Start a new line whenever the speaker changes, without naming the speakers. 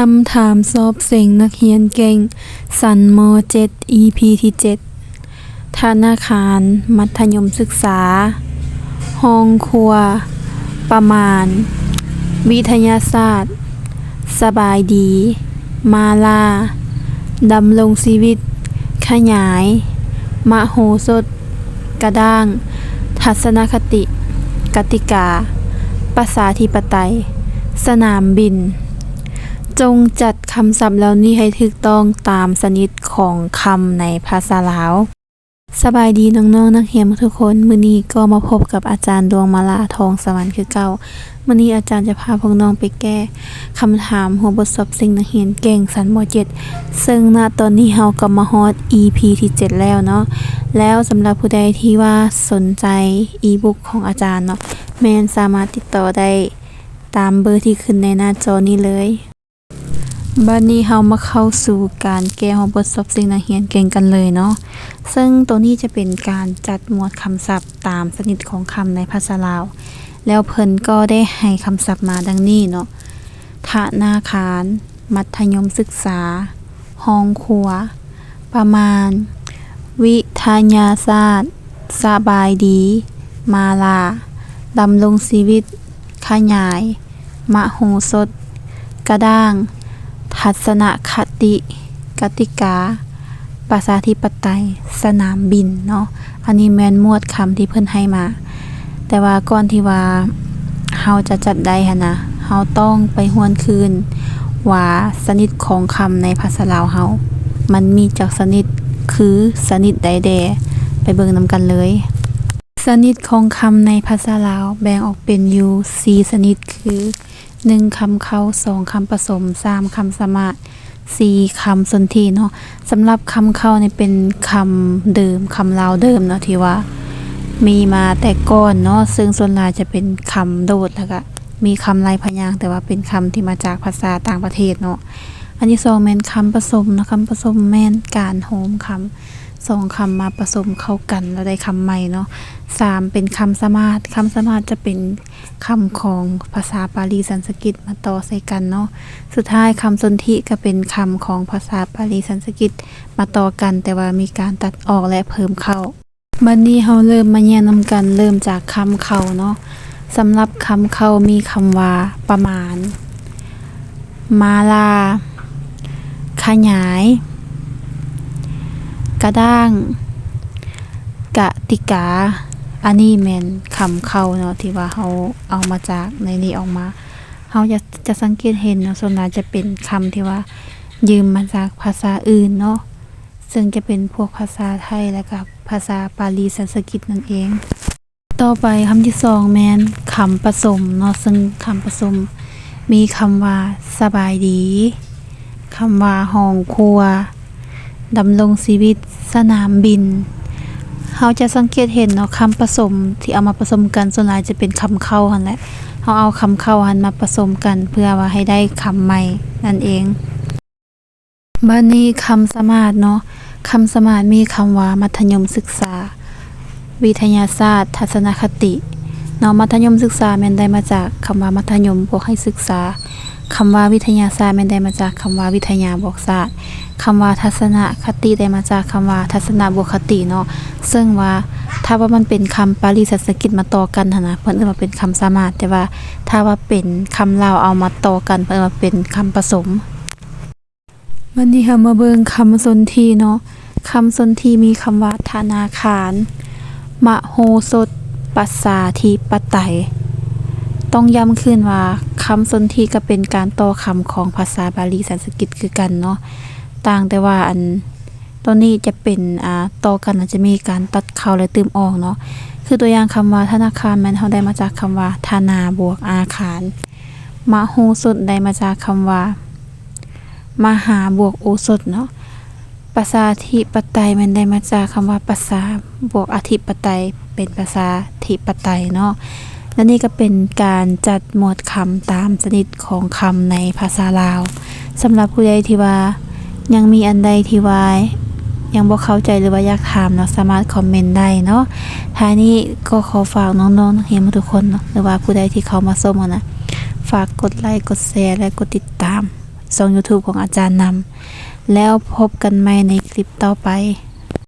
คำถามสอบเส็งนักเรียนเก่งสันม. 7 EP ที่ 7 ธนาคารมัธยมศึกษาห้องครัวประมาณวิทยาศาสตร์สบายดีมาลาดำรงชีวิตขยายมโหสถกระด้างทัศนคติกติกาประชาธิปไตยสนามบินจงจัดคำศัพท์เหล่านี้ให้ถูกต้องตามชนิดของคำในภาษาลาวสบายดีน้องๆนักเรียนทุกคนมื้อนี้ก็มาพบกับอาจารย์ดวงมาลาทองสวรรค์คือเก่ามื้อนี้อาจารย์จะพาพวกน้องไปแก้คำถามหัวบทสอบสิ่งนักเรียนเก่งชั้นม. 7ซึ่งณตอนนี้เราก็มาฮอด EP ที่ 7 แล้วเนาะแล้วสำหรับผู้ใดที่ว่าสนใจอีบุ๊กของอาจารย์เนาะแม่นสามารถติดต่อได้ตามเบอร์ที่ขึ้นในหน้าจอนี้เลยบัดนี้เรามาเข้าสู่การแก้หัวบทสอบสิ่งนักเรียนเก่งกันเลยเนาะซึ่งตัวนี้จะเป็นการจัดหมวดคำศัพท์ตามชนิดของคำในภาษาลาวแล้วเพิ่นก็ได้ให้คำศัพท์มาดังนี้เนาะธนาคารมัธยมศึกษาห้องครัวประมาณวิทยาศาสตร์สบายดีมาลาดำรงชีวิตขยายมโหสถกระด้างทัศนคติกติกาประชาธิปไตยสนามบินเนาะอันนี้แม่นหมวดคำที่เพิ่นให้มาแต่ว่าก่อนที่ว่าเฮาจะจัดได้หั่นนะเฮาต้องไปหวนคืนว่าชนิดของคำในภาษาลาวเฮามันมีจักชนิดคือชนิดใดแดไปเบิ่งนำกันเลยชนิดของคำในภาษาลาวแบ่งออกเป็นอยู่4ชนิดคือ1คำเข้า2คำผสม3คำสมาส4คำสนธิเนาะสำหรับคำเข้านี่เป็นคำเดิมคำลาวเดิมเนาะที่ว่ามีมาแต่ก่อนเนาะซึ่งส่วนหลายจะเป็นคำโดดแล้วก็มีคำลายพยางค์แต่ว่าเป็นคำที่มาจากภาษาต่างประเทศเนาะอันที่2แม่นคำผสมเนาะคำผสมแม่นการโหมคำ2คำมาผสมเข้ากันแล้วได้คำใหม่เนาะ3เป็นคำสมาสคำสมาสจะเป็นคำของภาษาปาลีสันสกฤตมาต่อใส่กันเนาะสุดท้ายคำสนธิก็เป็นคำของภาษาปาลีสันสกฤตมาต่อกันแต่ว่ามีการตัดออกและเพิ่มเข้าบัดนี้เฮาเริ่มมาแยกนำกันเริ่มจากคำเข้าเนาะสำหรับคำเข้ามีคำว่าประมาณมาลาขยายกระด้างกติกาอันนี้แม่นคำเข้าเนาะที่ว่าเฮาเอามาจากในนี้ออกมาเฮาจะสังเกตเห็นเนาะส่วนใหญ่จะเป็นคำที่ว่ายืมมาจากภาษาอื่นเนาะซึ่งจะเป็นพวกภาษาไทยและกับภาษาปาลีสันสกฤตนั่นเองต่อไปคำที่2แม่นคำผสมเนาะซึ่งคำผสมมีคำว่าสบายดีคำว่าห้องครัวดำรงชีวิตสนามบินเฮาจะสังเกตเห็นเนาะคำผสมที่เอามาผสมกันส่วนใหญ่จะเป็นคำเข้าหั่นแหละเฮาเอาคำเข้าหั่นมาผสมกันเพื่อว่าให้ได้คำใหม่นั่นเองบัดนี้คำสมาสเนาะคำสมาสมีคำว่ามัธยมศึกษาวิทยาศาสตร์ทัศนคติเนาะมัธยมศึกษาแม่นได้มาจากคำว่ามัธยมบวกให้ศึกษาคำว่าวิทยาศาสตร์แม่นได้มาจากคำว่าวิทยาบวกศาสตร์คำว่าทัศนคติได้มาจากคำว่าทัศนบวกคติเนาะซึ่งว่าถ้าว่ามันเป็นคำปาลีสันสกฤตมาต่อกันหั่นนะเพิ่นเอิ้นว่าเป็นคำสมาสแต่ว่าถ้าว่าเป็นคำลาวเอามาต่อกันเพิ่นว่าเป็นคำผสมวันนี้เรามาเบิ่งคำสนธิเนาะคำสนธิมีคำว่าธนาคารมโหสถประชาธิปไตยต้องย้ำขึ้นว่าคำสนธิก็เป็นการต่อคำของภาษาบาลีสันสกฤตคือกันเนาะต่างแต่ว่าอันตัวนี้จะเป็นต่อกันจะมีการตัดเข้าและเติมออกเนาะคือตัวอย่างคำว่าธนาคารแม่นเฮาได้มาจากคำว่าธนาบวกอาคารมโหสถได้มาจากคำว่ามหาบวกโอสถเนาะประชาธิปไตยมันได้มาจากคำว่าประชาบวกอธิปไตยเป็นประชาธิปไตยเนาะและนี่ก็เป็นการจัดหมวดคำตามชนิดของคำในภาษาลาวสำหรับผู้ใดที่ว่ายังมีอันใดที่ว่ายังบ่เข้าใจหรือว่าอยากถามเนาะสามารถคอมเมนต์ได้เนาะท้ายนี้ก็ขอฝากน้องๆนักเรียนทุกคนเนาะหรือว่าผู้ใดที่เข้ามาชมนะฝากกดไลค์กดแชร์และกดติดตาม ช่อง YouTube ของอาจารย์นำแล้วพบกันใหม่ในคลิปต่อไป